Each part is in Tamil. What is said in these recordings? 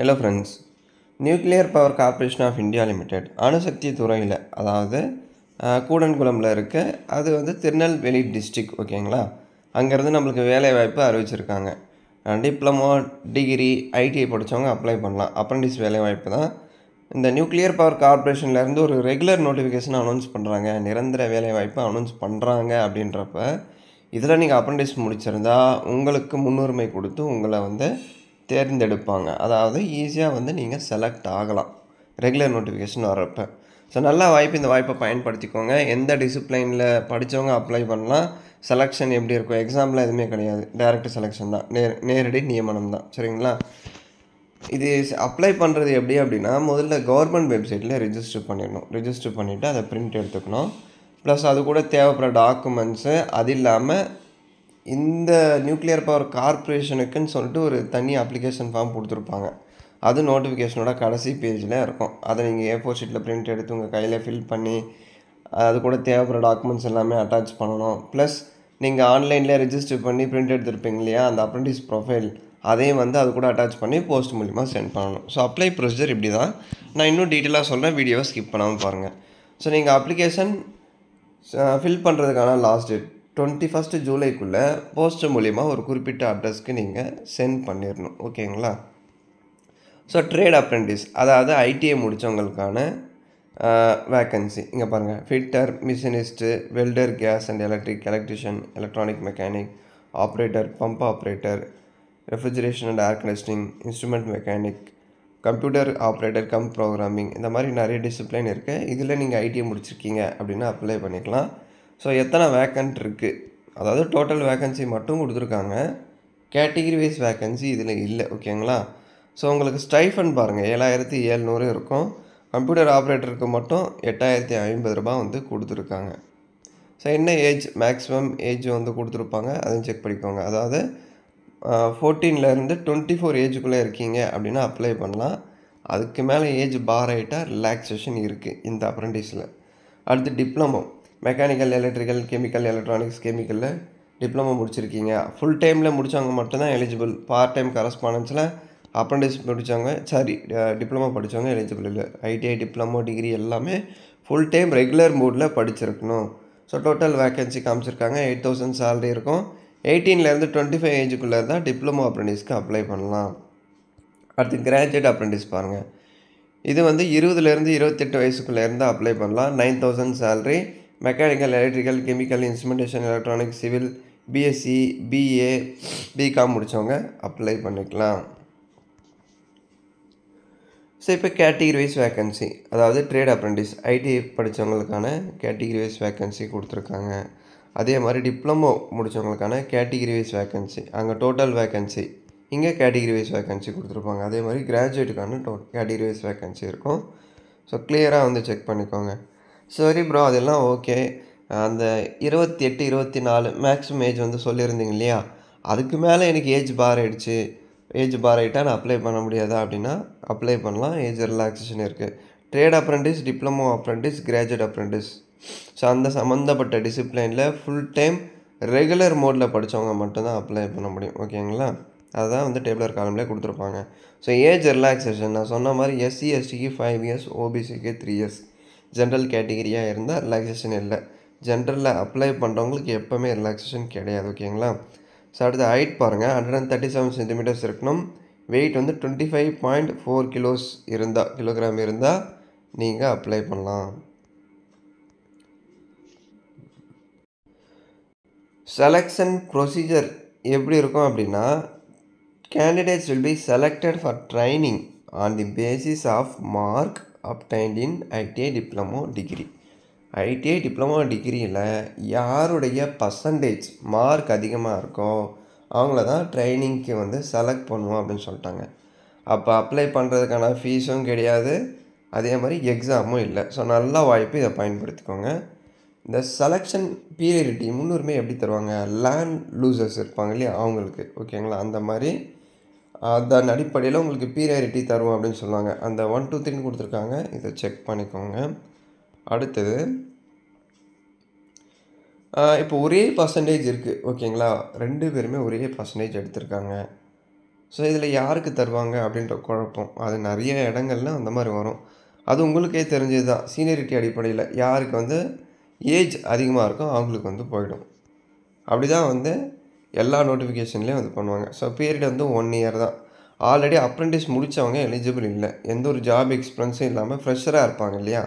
Hello friends. Nuclear power corporation of India limited அணுசக்தி துறையில், அதாவது கூடன்குளமில் இருக்க, அது வந்து திருநெல்வேலி டிஸ்ட்ரிக். ஓகேங்களா? அங்கேருந்து நம்மளுக்கு வேலை வாய்ப்பு அறிவிச்சிருக்காங்க. டிப்ளமோ, டிகிரி, ஐடிஐ படித்தவங்க அப்ளை பண்ணலாம். அப்ரெண்டிஸ் வேலை வாய்ப்பு தான். இந்த நியூக்ளியர் பவர் கார்ப்பரேஷன்லேருந்து ஒரு ரெகுலர் நோட்டிஃபிகேஷன் அனௌன்ஸ் பண்ணுறாங்க, நிரந்தர வேலை வாய்ப்பு அனௌன்ஸ் பண்ணுறாங்க. அப்படின்றப்ப இதில் நீங்கள் அப்ரெண்டிஸ் முடிச்சிருந்தா உங்களுக்கு முன்னுரிமை கொடுத்து உங்களை வந்து தேர்ந்தெடுப்பாங்க. அதாவது ஈஸியாக வந்து நீங்கள் செலக்ட் ஆகலாம் ரெகுலர் நோட்டிஃபிகேஷன் வர்றப்போ. ஸோ நல்ல வாய்ப்பு, இந்த வாய்ப்பை பயன்படுத்திக்கோங்க. எந்த டிசிப்ளைனில் படித்தவங்க அப்ளை பண்ணலாம். செலெக்ஷன் எப்படி இருக்கும்? எக்ஸாம்பிள் எதுவுமே கிடையாது, டைரக்ட் செலெக்ஷன் தான், நேரடி நியமனம் தான். சரிங்களா? இது அப்ளை பண்ணுறது எப்படி அப்படின்னா, முதல்ல கவர்மெண்ட் வெப்சைட்டில் ரிஜிஸ்டர் பண்ணிடணும். ரிஜிஸ்டர் பண்ணிவிட்டு அதை பிரிண்ட் எடுத்துக்கணும். ப்ளஸ் அது கூட தேவைப்படுற டாக்குமெண்ட்ஸு. அது இல்லாமல் இந்த நியூக்ளியர் பவர் கார்ப்பரேஷனுக்குன்னு சொல்லிட்டு ஒரு தனி அப்ளிகேஷன் ஃபார்ம் கொடுத்துருப்பாங்க. அது நோட்டிஃபிகேஷனோட கடைசி பேஜில் இருக்கும். அதை நீங்கள் A4 ஷீட்டில் பிரிண்ட் எடுத்து உங்கள் கையில் ஃபில் பண்ணி அது கூட தேவைப்படுற டாக்குமெண்ட்ஸ் எல்லாமே அட்டாச் பண்ணணும். ப்ளஸ் நீங்கள் ஆன்லைனில் ரிஜிஸ்டர் பண்ணி பிரிண்ட் எடுத்துருப்பீங்க இல்லையா, அந்த அப்ரெண்டிஸ் ப்ரொஃபைல், அதையும் வந்து அது கூட அட்டாச் பண்ணி போஸ்ட் மூலிமா சென்ட் பண்ணணும். ஸோ அப்ளை ப்ரொசீஜர் இப்படி தான். நான் இன்னும் டீட்டெயிலாக சொல்கிறேன், வீடியோவை ஸ்கிப் பண்ணாமல் பாருங்கள். ஸோ நீங்கள் அப்ளிகேஷன் ஃபில் பண்ணுறதுக்கான லாஸ்ட் டேட் 21 ஜூலைக்குள்ளே போஸ்ட் மூலிமா ஒரு குறிப்பிட்ட அட்ரஸ்க்கு நீங்கள் சென்ட் பண்ணிடணும். ஓகேங்களா? ஸோ ட்ரேட் அப்ரெண்டிஸ், அதாவது ஐடிஐ முடித்தவங்களுக்கான வேக்கன்சி இங்கே பாருங்கள். Fitter, machinist, welder, gas and electric, electrician, electronic mechanic, operator, pump operator, refrigeration and air conditioning, instrument mechanic, computer operator cum programming, இந்த மாதிரி நிறைய டிசிப்ளின் இருக்குது. இதில் நீங்கள் ஐடிஐ முடிச்சிருக்கீங்க அப்படின்னா அப்ளை பண்ணிக்கலாம். ஸோ எத்தனை வேக்கன்ட் இருக்குது, அதாவது டோட்டல் வேக்கன்சி மட்டும் கொடுத்துருக்காங்க, கேட்டகிரி வைஸ் வேக்கன்சி இதில் இல்லை. ஓகேங்களா? ஸோ உங்களுக்கு ஸ்டைஃபன் பாருங்கள், 7700 இருக்கும். கம்ப்யூட்டர் ஆப்ரேட்டருக்கு மட்டும் 8050 ரூபா வந்து கொடுத்துருக்காங்க. ஸோ என்ன ஏஜ், மேக்ஸிமம் ஏஜ் வந்து கொடுத்துருப்பாங்க, அதையும் செக் பண்ணிக்கோங்க. அதாவது 14லேருந்து 24 ஏஜுக்குள்ளே இருக்கீங்க அப்படின்னா அப்ளை பண்ணலாம். அதுக்கு மேலே ஏஜ் பார் ஆகிட்டால் ரிலாக்ஸேஷன் இருக்குது இந்த அப்ரெண்டிஸில். அடுத்து diploma, mechanical, electrical, chemical, electronics, கெமிக்கலில் டிப்ளமோ முடிச்சிருக்கீங்க. ஃபுல் டைமில் முடித்தவங்க மட்டும்தான் எலிஜிபிள். பார்ட் டைம் கரஸ்பாண்டன்ஸில் அப்ரெண்டிஸ் படித்தவங்க, டிப்ளமோ படித்தவங்க எலிஜிபிள் இல்லை. ஐடிஐ, டிப்ளமோ, டிகிரி எல்லாமே ஃபுல் டைம் ரெகுலர் மோடில் படிச்சிருக்கணும். ஸோ டோட்டல் வேக்கன்சி காமிச்சிருக்காங்க. 8000 சேலரி இருக்கும். 18லேருந்து 25 ஏஜுக்குள்ளே இருந்தால் டிப்ளமோ அப்ரெண்டிஸ்க்கு அப்ளை பண்ணலாம். அடுத்து கிராஜுவேட் அப்ரெண்டிஸ் பாருங்கள். இது வந்து 20லேருந்து 28 வயசுக்குள்ளே இருந்தால் அப்ளை பண்ணலாம். 9000 salary. Mechanical, electrical, chemical, instrumentation, electronics, civil, BSc, BA, BCom முடித்தவங்க அப்ளை பண்ணிக்கலாம். ஸோ இப்போ கேட்டகிரி வைஸ் வேக்கன்சி, அதாவது ட்ரேட் அப்ரெண்டிஸ், ஐடிஐ படித்தவங்களுக்கான கேட்டகிரி வைஸ் வேக்கன்சி கொடுத்துருக்காங்க. அதே மாதிரி டிப்ளமோ முடித்தவங்களுக்கான கேட்டகிரி வைஸ் வேக்கன்சி, அங்கே டோட்டல் வேக்கன்சி, இங்கே கேட்டகிரி வைஸ் வேக்கன்சி கொடுத்துருப்பாங்க. அதே மாதிரி கிராஜுவேட்டுக்கான கேட்டகிரி வைஸ் வேக்கன்சி இருக்கும். ஸோ கிளியராக வந்து செக் பண்ணிக்கோங்க. சரி ப்ரோ, அதெல்லாம் ஓகே. அந்த 28, 24 மேக்ஸிமம் ஏஜ் வந்து சொல்லியிருந்தீங்க இல்லையா, அதுக்கு மேலே எனக்கு ஏஜ் பார் ஆகிடுச்சு, ஏஜ் பார் ஆகிட்டா நான் அப்ளை பண்ண முடியாதா அப்படின்னா அப்ளை பண்ணலாம். ஏஜ் ரிலாக்ஸேஷன் இருக்குது. Trade apprentice, diploma apprentice, graduate apprentice, so அந்த சம்மந்தப்பட்ட டிசிப்ளைனில் ஃபுல் டைம் ரெகுலர் மோடில் படித்தவங்க மட்டும்தான் அப்ளை பண்ண முடியும். ஓகேங்களா? அதுதான் வந்து டேபிளர் காலம்லேயே கொடுத்துருப்பாங்க. ஸோ ஏஜ் ரிலாக்ஸேஷன் நான் சொன்ன மாதிரி எஸ்சி எஸ்டிக்கு 5 இயர்ஸ், ஓபிசிக்கு 3 இயர்ஸ். ஜென்ரல் கேட்டகிரியாக இருந்தால் ரிலாக்ஸேஷன் இல்லை. ஜென்ரலில் அப்ளை பண்ணுறவங்களுக்கு எப்போவுமே ரிலாக்ஸேஷன் கிடையாது. ஓகேங்களா? ஸோ அடுத்து ஹைட் பாருங்கள், 137 சென்டிமீட்டர்ஸ் இருக்கணும். வெயிட் வந்து 25.4 கிலோகிராம் இருந்தால் நீங்கள் அப்ளை பண்ணலாம். செலெக்ஷன் ப்ரொசீஜர் எப்படி இருக்கும் அப்படின்னா, candidates will be selected for training on the basis of mark obtained in ITI, diploma, degree. ITI, diploma, டிகிரியில் யாருடைய பர்சன்டேஜ் மார்க் அதிகமாக இருக்கோ அவங்கள தான் ட்ரைனிங்க்கு வந்து செலக்ட் பண்ணுவோம் அப்படின்னு சொல்லிட்டாங்க. அப்போ அப்ளை பண்ணுறதுக்கான ஃபீஸும் கிடையாது, அதே மாதிரி எக்ஸாமும் இல்லை. ஸோ நல்ல வாய்ப்பு, இதை பயன்படுத்திக்கோங்க. இந்த செலெக்ஷன் பீரியரிட்டி முன்னுரிமை எப்படி தருவாங்க, லேண்ட் லூசர்ஸ் இருப்பாங்க இல்லையா அவங்களுக்கு. ஓகேங்களா? அந்த மாதிரி அதன் அடிப்படையில் உங்களுக்கு பீரியாரிட்டி தருவோம் அப்படின்னு சொல்லுவாங்க. அந்த 1, 2, 3 கொடுத்துருக்காங்க, இதை செக் பண்ணிக்கோங்க. அடுத்தது இப்போ ஒரே பர்சன்டேஜ் இருக்குது. ஓகேங்களா? 2 பேருமே ஒரே பர்சன்டேஜ் எடுத்திருக்காங்க. ஸோ இதில் யாருக்கு தருவாங்க அப்படின்ற குழப்பம். அது நிறைய இடங்கள்ல அந்த மாதிரி வரும். அது உங்களுக்கே தெரிஞ்சது தான். சீனியரிட்டி அடிப்படையில் யாருக்கு வந்து ஏஜ் அதிகமாக இருக்கோ அவங்களுக்கு வந்து போயிடும். அப்படி தான் வந்து எல்லா நோட்டிஃபிகேஷன்லேயும் அது பண்ணுவாங்க. ஸோ பீரியட் வந்து 1 இயர் தான். ஆல்ரெடி அப்ரெண்டிஸ் முடித்தவங்க எலிஜிபிள் இல்லை. எந்த ஒரு ஜாப் எக்ஸ்பீரியன்ஸும் இல்லாமல் ஃப்ரெஷராக இருப்பாங்க இல்லையா,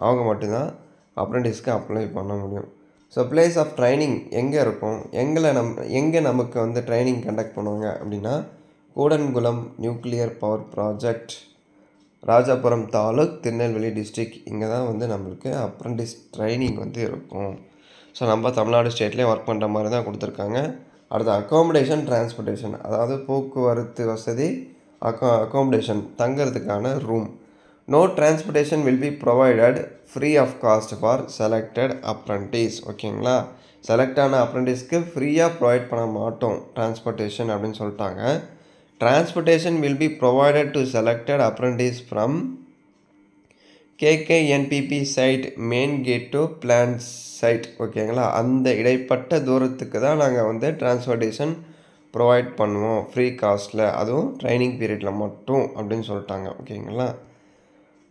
அவங்க மட்டும்தான் அப்ரெண்டிஸ்க்கு அப்ளை பண்ண முடியும். ஸோ பிளேஸ் ஆஃப் ட்ரைனிங் எங்கே இருக்கும், எங்கே நமக்கு வந்து ட்ரைனிங் கண்டக்ட் பண்ணுவாங்க அப்படின்னா, Kudankulam nuclear power project, Rajapuram taluk, Tirunelveli district. இங்கே தான் வந்து நம்மளுக்கு அப்ரெண்டிஸ் ட்ரைனிங் வந்து இருக்கும். ஸோ நம்ம தமிழ்நாடு ஸ்டேட்லேயே ஒர்க் பண்ணுற மாதிரி தான் கொடுத்துருக்காங்க. அடுத்து அக்காமடேஷன் டிரான்ஸ்போர்ட்டேஷன், அதாவது போக்குவரத்து வசதி, அக்காமடேஷன் தங்கிறதுக்கான room. No transportation will be provided free of cost for selected apprentice. ஓகேங்களா, செலக்ட் ஆன அப்ரெண்டிஸ்க்கு ஃப்ரீயாக ப்ரொவைட் பண்ண மாட்டோம் டிரான்ஸ்போர்ட்டேஷன் அப்படின்னு சொல்லிட்டாங்க. Transportation will be provided to selected apprentice from KKNPP site main gate to plan site. ஓகேங்களா, அந்த இடைப்பட்ட தூரத்துக்கு தான் நாங்கள் வந்து டிரான்ஸ்போர்ட்டேஷன் ப்ரொவைட் பண்ணுவோம் ஃப்ரீ காஸ்ட்டில், அதுவும் ட்ரைனிங் பீரியடில் மட்டும் அப்படின்னு சொல்லிட்டாங்க. ஓகேங்களா,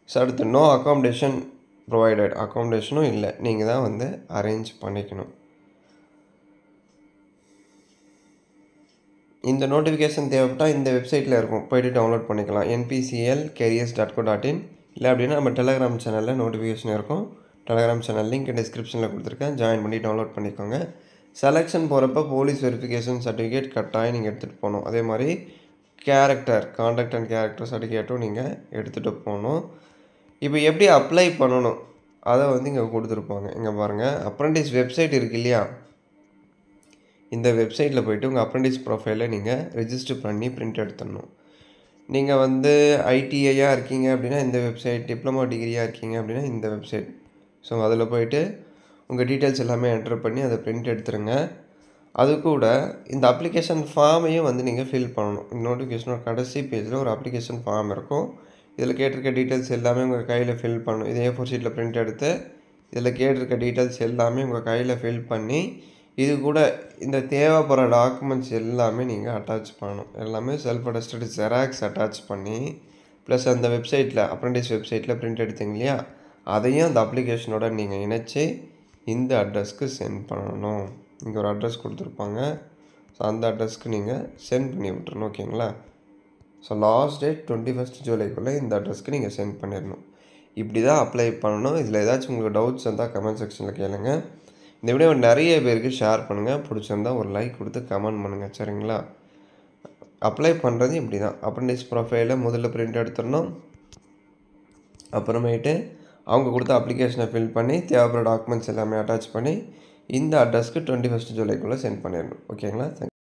ஸோ அடுத்து நோ அக்காமடேஷன் ப்ரொவைடட், அக்காமடேஷனும் இல்லை, நீங்கள் தான் வந்து அரேஞ்ச் பண்ணிக்கணும். இந்த நோட்டிஃபிகேஷன் தேவைப்பட்டால் இந்த வெப்சைட்டில் இருக்கும், போய்ட்டு டவுன்லோட் பண்ணிக்கலாம். npclcareers.co.in. இல்லை அப்படின்னா நம்ம டெலகிராம் சேனலில் நோட்டிஃபிகேஷன் இருக்கும். டெலகிராம் சேனல் லிங்க் டிஸ்கிரிப்ஷனில் கொடுத்துருக்கேன், ஜாயின் பண்ணி டவுன்லோட் பண்ணிக்கோங்க. செலெக்ஷன் போகிறப்ப போலீஸ் வெரிஃபிகேஷன் சர்டிஃபிகேட் கட்டாயம் நீங்கள் எடுத்துகிட்டு போகணும். அதே மாதிரி கான்டாக்ட் அண்ட் கேரக்டர் சர்டிஃபிகேட்டும் நீங்கள் எடுத்துகிட்டு போகணும். இப்போ எப்படி அப்ளை பண்ணணும் அதை வந்து இங்கே கொடுத்துருப்பாங்க. இங்கே பாருங்கள், அப்ரெண்டிஸ் வெப்சைட் இருக்குது இல்லையா, இந்த வெப்சைட்டில் போய்ட்டு உங்கள் அப்ரெண்டிஸ் ப்ரொஃபைலை நீங்கள் ரெஜிஸ்டர் பண்ணி பிரிண்ட் எடுத்துடணும். நீங்கள் வந்து ஐடிஐயாக இருக்கீங்க அப்படின்னா இந்த வெப்சைட், டிப்ளமோ டிகிரியாக இருக்கீங்க அப்படின்னா இந்த வெப்சைட். ஸோ அதில் போய்ட்டு உங்கள் டீட்டெயில்ஸ் எல்லாமே என்டர் பண்ணி அதை பிரிண்ட் எடுத்துருங்க. அது கூட இந்த அப்ளிகேஷன் ஃபார்மையும் வந்து நீங்கள் ஃபில் பண்ணணும். இந்த நோட்டிஃபிகேஷனோட கடைசி பேஜில் ஒரு அப்ளிகேஷன் ஃபார்ம் இருக்கும். இதில் கேட்டிருக்க டீட்டெயில்ஸ் எல்லாமே உங்கள் கையில் ஃபில் பண்ணணும். இதே A4 ஷீட்டில் பிரிண்ட் எடுத்து இதில் கேட்டிருக்க டீட்டெயில்ஸ் எல்லாமே உங்கள் கையில் ஃபில் பண்ணி, இது கூட இந்த தேவைப்படுற டாக்குமெண்ட்ஸ் எல்லாமே நீங்கள் அட்டாச் பண்ணணும். எல்லாமே செல்ஃப் அட்டஸ்டட் ஜெராக்ஸ் அட்டாச் பண்ணி, ப்ளஸ் அந்த வெப்சைட்டில் அப்ரெண்டிஸ் வெப்சைட்டில் பிரிண்ட் எடுத்தீங்க இல்லையா, அதையும் அந்த அப்ளிகேஷனோட நீங்கள் இணைச்சி இந்த அட்ரஸ்க்கு சென்ட் பண்ணணும். இங்கே ஒரு அட்ரஸ் கொடுத்துருப்பாங்க, ஸோ அந்த அட்ரஸ்க்கு நீங்கள் சென்ட் பண்ணி விட்டுறணும். ஓகேங்களா, ஸோ லாஸ்ட் டேட் 21 ஜூலைக்குள்ளே இந்த அட்ரஸ்க்கு நீங்கள் சென்ட் பண்ணிடணும். இப்படி தான் அப்ளை பண்ணணும். இதில் ஏதாச்சும் உங்களுக்கு டவுட்ஸ் இருந்தால் கமெண்ட் செக்ஷனில் கேளுங்க. இந்த வீடியோ நிறைய பேருக்கு ஷேர் பண்ணுங்கள். பிடிச்சிருந்தா ஒரு லைக் கொடுத்து கமெண்ட் பண்ணுங்கள். சரிங்களா, அப்ளை பண்ணுறது இப்படி தான். அப்ரெண்டிஸ் ப்ரொஃபைலை முதல்ல பிரிண்ட் எடுத்துடணும். அப்புறமேட்டு அவங்க கொடுத்த அப்ளிகேஷனை ஃபில் பண்ணி தேவைப்படுற டாக்குமெண்ட்ஸ் எல்லாமே அட்டாச் பண்ணி இந்த அட்ரஸ்க்கு 21 ஜூலைக்குள்ளே சென்ட் பண்ணிடணும். ஓகேங்களா, தேங்க்யூ.